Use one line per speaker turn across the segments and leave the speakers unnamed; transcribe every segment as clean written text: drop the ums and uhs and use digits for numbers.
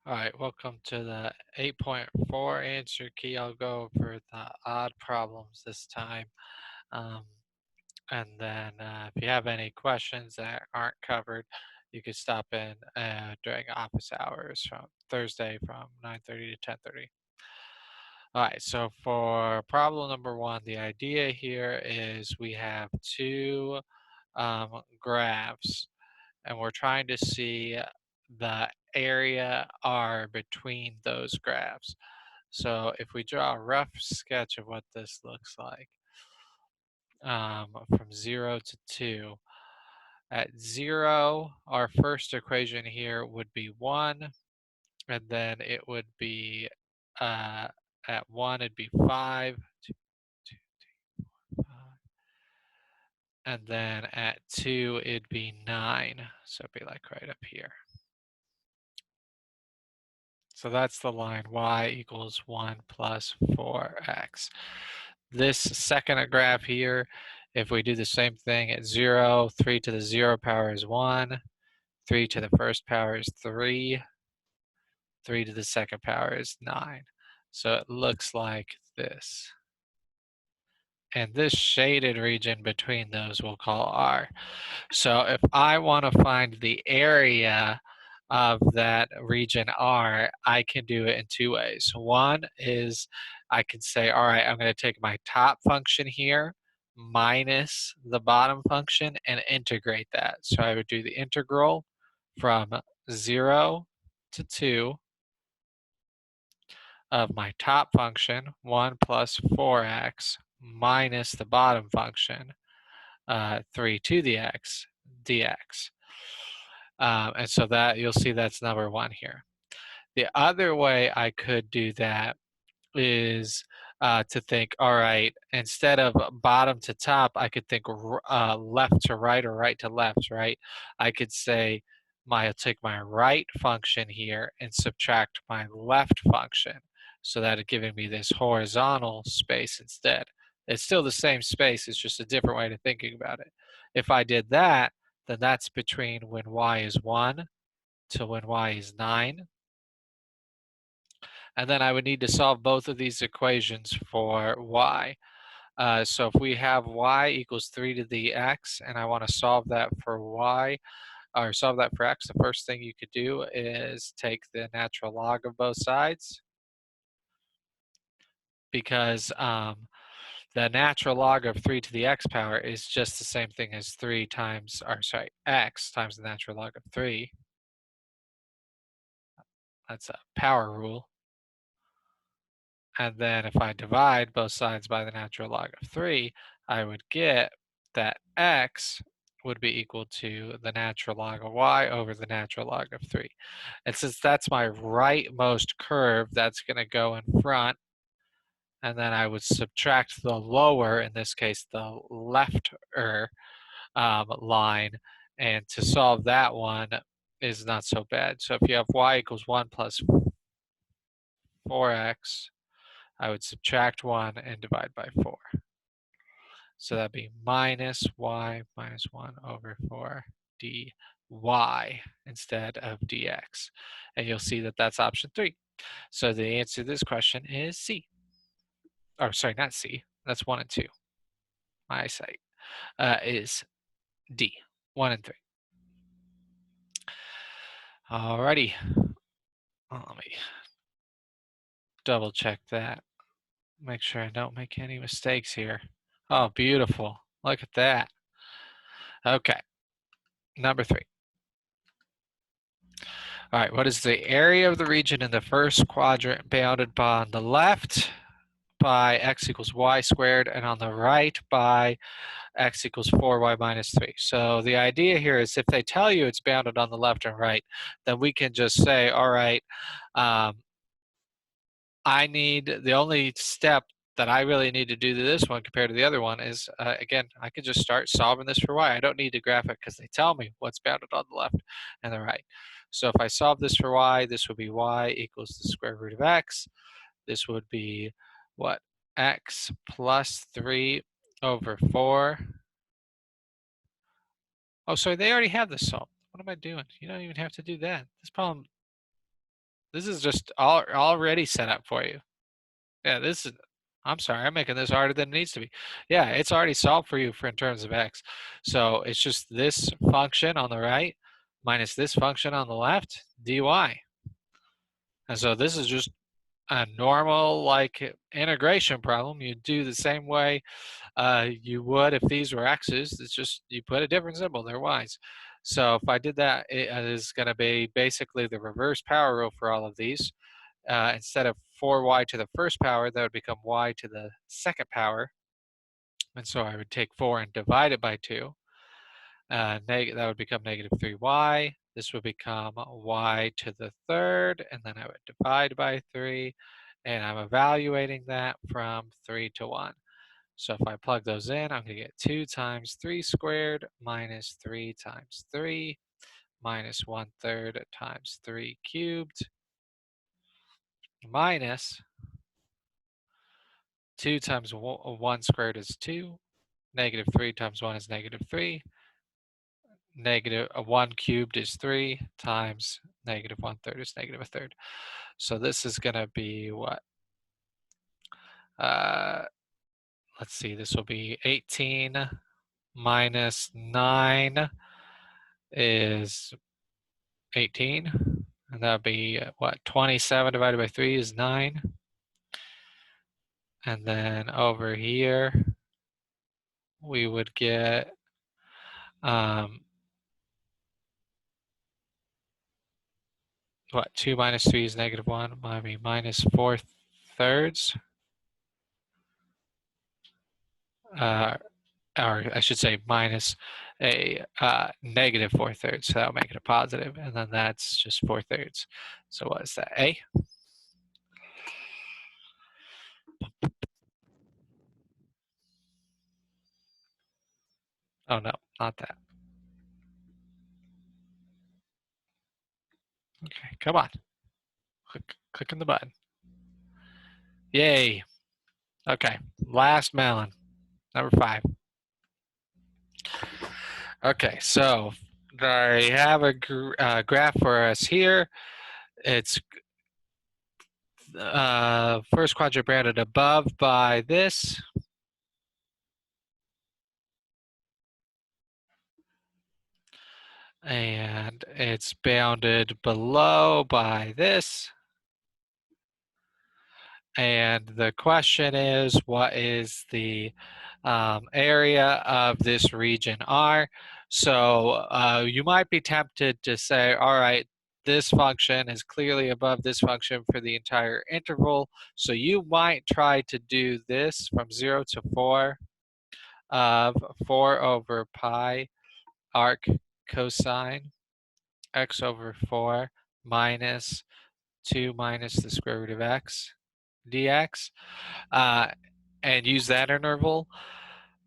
All right, welcome to the 8.4 answer key. I'll go over the odd problems this time. Um, and then if you have any questions that aren't covered, you could stop in during office hours from Thursday from 9:30 to 10:30. All right, so for problem number one, the idea here is we have two graphs and we're trying to see the area R between those graphs. So if we draw a rough sketch of what this looks like from 0 to 2, at 0, our first equation here would be 1, and then it would be uh, at 1, it'd be 5, 2, 2, 3, 5, and then at 2, it'd be 9. So it'd be like right up here. So that's the line y equals 1 plus 4x. This second graph here, if we do the same thing at 0, 3 to the 0 power is 1, 3 to the first power is 3, 3 to the second power is 9. So it looks like this. And this shaded region between those we'll call R. So if I want to find the area of that region R, I can do it in two ways. One is I can say, all right, I'm going to take my top function here minus the bottom function and integrate that. So I would do the integral from 0 to 2 of my top function, 1 plus 4x, minus the bottom function, 3 to the x dx. And so that you'll see that's number one here. The other way I could do that is to think, all right, instead of bottom to top, I could think left to right or right to left, right? I could say I'll take my right function here and subtract my left function. So that it's giving me this horizontal space instead. It's still the same space, it's just a different way of thinking about it. If I did that, then that's between when y is 1 to when y is 9. And then I would need to solve both of these equations for y. So if we have y equals 3 to the x, and I want to solve that for y, or solve that for x, the first thing you could do is take the natural log of both sides, because the natural log of 3 to the x power is just the same thing as 3 times, or sorry, x times the natural log of 3. That's a power rule. And then if I divide both sides by the natural log of 3, I would get that x would be equal to the natural log of y over the natural log of 3. And since that's my rightmost curve, that's going to go in front. And then I would subtract the lower, in this case, the lefter line. And to solve that one is not so bad. So if you have y equals 1 plus 4x, I would subtract 1 and divide by 4. So that'd be minus y minus 1 over 4 dy instead of dx. And you'll see that that's option 3. So the answer to this question is C. Oh, sorry, not C. That's 1 and 2. My eyesight is D, 1 and 3. Alrighty. Let me double check that. Make sure I don't make any mistakes here. Oh, beautiful. Look at that. Okay. Number 3. All right, what is the area of the region in the first quadrant bounded by on the left by x equals y squared and on the right by x equals 4y minus 3? So the idea here is if they tell you it's bounded on the left and right, then we can just say, all right, I need the only step that I really need to do to this one compared to the other one is, again, I could just start solving this for y. I don't need to graph it because they tell me what's bounded on the left and the right. So if I solve this for y, this would be y equals the square root of x. This would be what? X plus 3 over 4. Oh, sorry, they already have this solved. What am I doing? You don't even have to do that. This problem This is just already set up for you. Yeah, this is, I'm sorry, I'm making this harder than it needs to be. Yeah, it's already solved for you in terms of x. So it's just this function on the right minus this function on the left, dy. And so this is just a normal like integration problem. You do the same way you would if these were x's. It's just you put a different symbol, they're y's. So if I did that, it is going to be basically the reverse power rule for all of these. Instead of 4y to the first power, that would become y to the second power. And so I would take 4 and divide it by 2. That would become negative 3y. This would become y to the third, and then I would divide by 3. And I'm evaluating that from 3 to 1. So if I plug those in, I'm going to get 2 times 3 squared minus 3 times 3 minus 1/3 times 3 cubed minus 2 times 1 squared is 2. Negative 3 times 1 is negative 3. Negative 1 cubed is 3 times negative 1/3 is negative 1/3. So this is going to be what? Let's see, this will be 18 minus 9 is 18. And that would be what? 27 divided by 3 is 9. And then over here, we would get what? 2 minus 3 is negative 1. I mean, minus 4/3. Or I should say minus a negative 4/3. So that'll make it a positive. And then that's just 4/3. So what is that? A? Oh no, not that. Okay, come on. Clicking the button. Yay. Okay, last melon, number 5. Okay, so I have a graph for us here. It's first quadrant bounded above by this. And it's bounded below by this. And the question is, what is the area of this region R? So you might be tempted to say, all right, this function is clearly above this function for the entire interval. So you might try to do this from 0 to 4 of 4 over pi arc cosine x over 4 minus 2 minus the square root of x dx, and use that interval.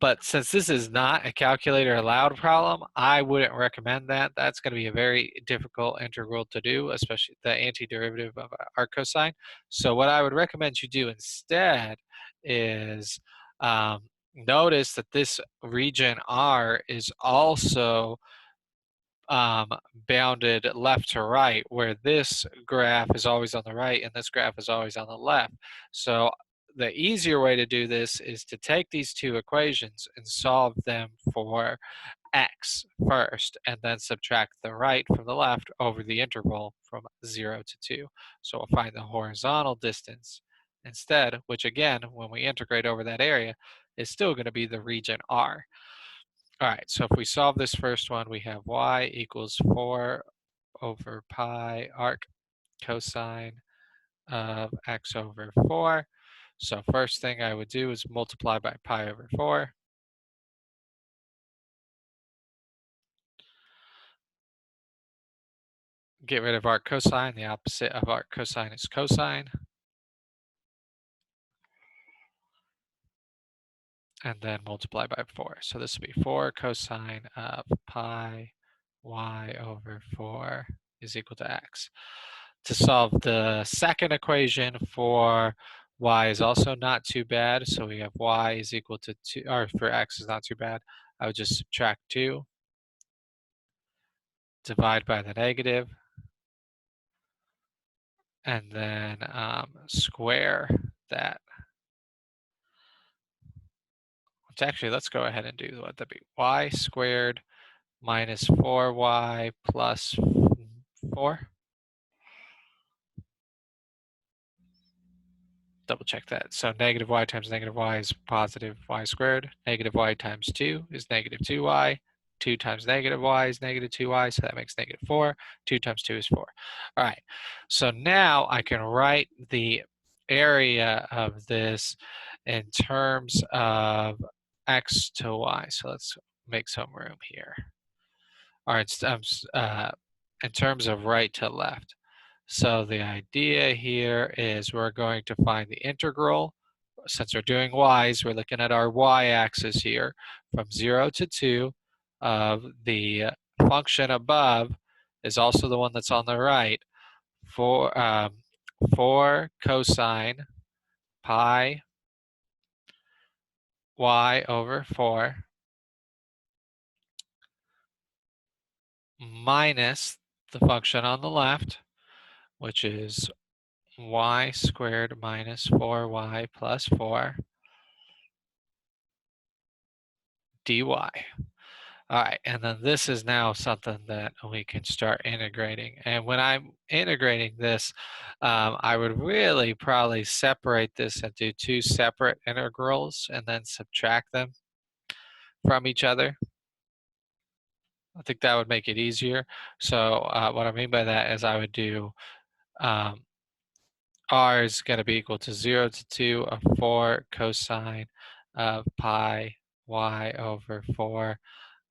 But since this is not a calculator allowed problem, I wouldn't recommend that. That's going to be a very difficult integral to do, especially the antiderivative of arc cosine. So what I would recommend you do instead is notice that this region R is also bounded left to right, where this graph is always on the right and this graph is always on the left. So the easier way to do this is to take these two equations and solve them for x first, and then subtract the right from the left over the interval from 0 to 2. So we'll find the horizontal distance instead, which again, when we integrate over that area, is still going to be the region R. All right, so if we solve this first one, we have y equals 4 over pi arc cosine of x over 4. So first thing I would do is multiply by pi over 4. Get rid of arc cosine. The opposite of arc cosine is cosine. And then multiply by 4. So this would be 4 cosine of pi y over 4 is equal to x. To solve the second equation for y is also not too bad. So we have y is equal to 2, or for x is not too bad. I would just subtract 2, divide by the negative, and then square that. Actually, let's go ahead and do what that'd be. Y squared minus 4y plus 4. Double check that. So negative y times negative y is positive y squared. Negative y times 2 is negative 2y. 2 times negative y is negative 2y, so that makes negative 4. 2 times 2 is 4. All right, so now I can write the area of this in terms of x to y. So let's make some room here. All right, in terms of right to left. So the idea here is we're going to find the integral. Since we're doing y's, we're looking at our y-axis here from 0 to 2 of the function above is also the one that's on the right for 4 cosine pi y over 4 minus the function on the left, which is y squared minus 4y plus 4 dy. All right, and then this is now something that we can start integrating. And when I'm integrating this, I would really probably separate this into two separate integrals and then subtract them from each other. I think that would make it easier. So what I mean by that is I would do r is going to be equal to 0 to 2 of 4 cosine of pi y over 4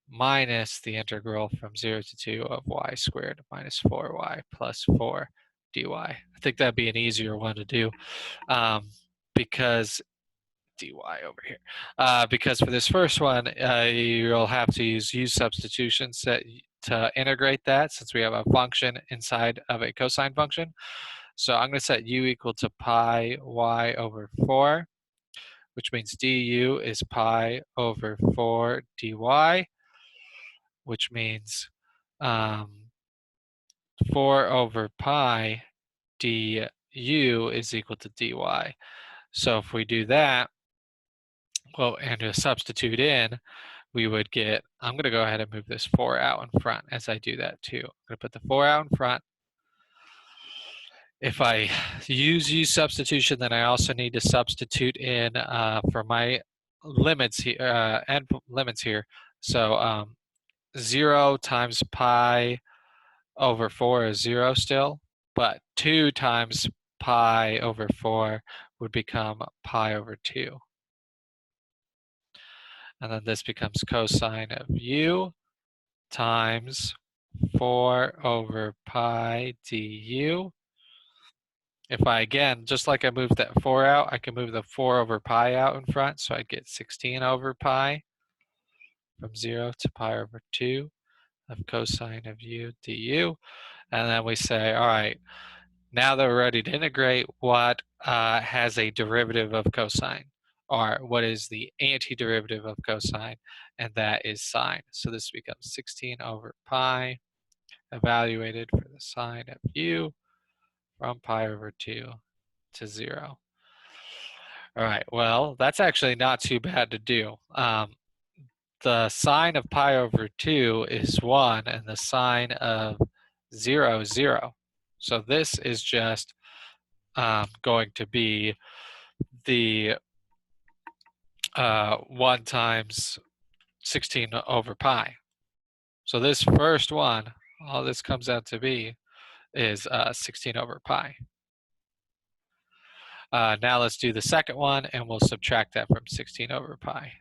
minus the integral from 0 to 2 of y squared minus 4y plus 4 dy. I think that'd be an easier one to do because dy over here. Because for this first one, you'll have to use substitution to integrate that since we have a function inside of a cosine function. So I'm going to set u equal to pi y over 4, which means du is pi over 4 dy, which means 4 over pi du is equal to dy. So if we do that, well, and to substitute in, we would get, I'm going to go ahead and move this 4 out in front as I do that too. I'm going to put the 4 out in front. If I use u substitution, then I also need to substitute in for my limits here, end limits here. So 0 times pi over 4 is 0 still, but 2 times pi over 4 would become pi over 2. And then this becomes cosine of u times 4 over pi du. If I, again, just like I moved that 4 out, I can move the 4 over pi out in front, so I'd get 16 over pi from 0 to pi over 2 of cosine of u du. And then we say, all right, now that we're ready to integrate, what has a derivative of cosine? Or what is the antiderivative of cosine? And that is sine. So this becomes 16 over pi evaluated for the sine of u from pi over 2 to 0. All right, well, that's actually not too bad to do. The sine of pi over 2 is 1, and the sine of 0 is 0. So this is just going to be the 1 times 16 over pi. So this first one, all this comes out to be is 16 over pi. Now let's do the second one, and we'll subtract that from 16 over pi.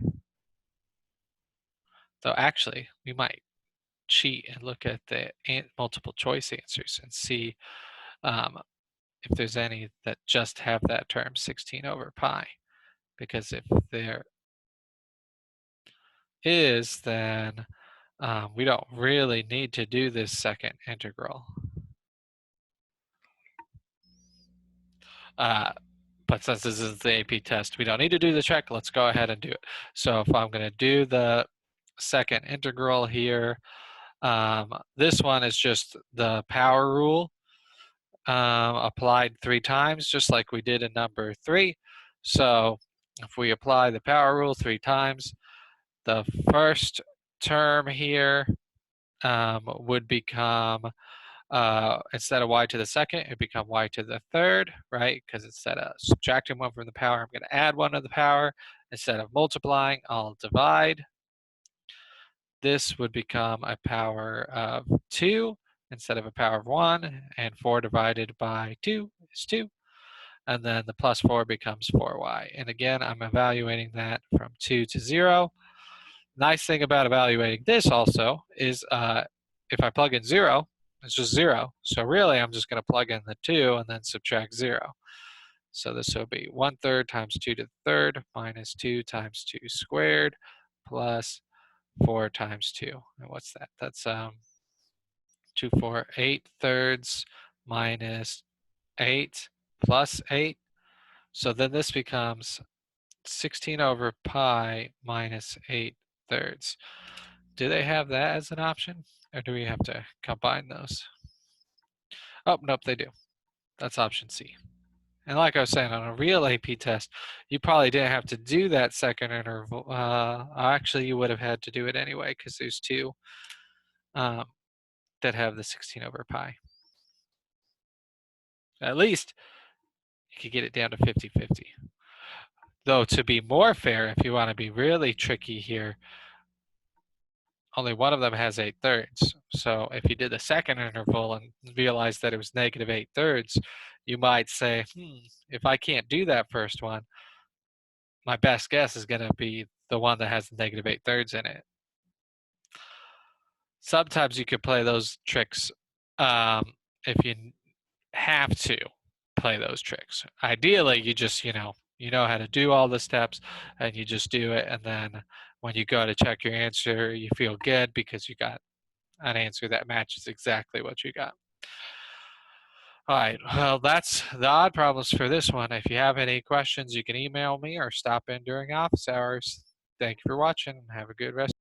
Though actually, we might cheat and look at the multiple choice answers and see if there's any that just have that term 16 over pi. Because if there is, then we don't really need to do this second integral. But since this is the AP test, we don't need to do the check. Let's go ahead and do it. So if I'm going to do the second integral here, this one is just the power rule. applied 3 times, just like we did in number 3. So if we apply the power rule 3 times, the first term here would become, instead of y to the second, it become y to the third, right? Because instead of subtracting 1 from the power, I'm going to add 1 to the power. Instead of multiplying, I'll divide. This would become a power of 2 instead of a power of 1, and 4 divided by 2 is 2. And then the plus 4 becomes 4y. And again, I'm evaluating that from 2 to 0. Nice thing about evaluating this also is if I plug in 0, it's just 0. So really, I'm just going to plug in the 2 and then subtract 0. So this will be 1/3 times 2 to the third minus 2 times 2 squared plus 4 times 2. And what's that? That's 2, 4, 8/3 minus 8 plus 8. So then this becomes 16 over pi minus 8/3. Do they have that as an option? Or do we have to combine those? Oh, nope, they do. That's option C. And like I was saying, on a real AP test, you probably didn't have to do that second interval. Actually, you would have had to do it anyway because there's 2 that have the 16 over pi. At least you could get it down to 50-50. Though to be more fair, if you want to be really tricky here, only one of them has 8/3. So if you did the second interval and realized that it was negative 8/3, you might say, if I can't do that first one, my best guess is going to be the one that has the negative 8/3 in it. Sometimes you could play those tricks if you have to play those tricks. Ideally, you just, you know how to do all the steps and you just do it. And then when you go to check your answer, you feel good because you got an answer that matches exactly what you got. All right, well, that's the odd problems for this one. If you have any questions, you can email me or stop in during office hours. Thank you for watching. Have a good rest.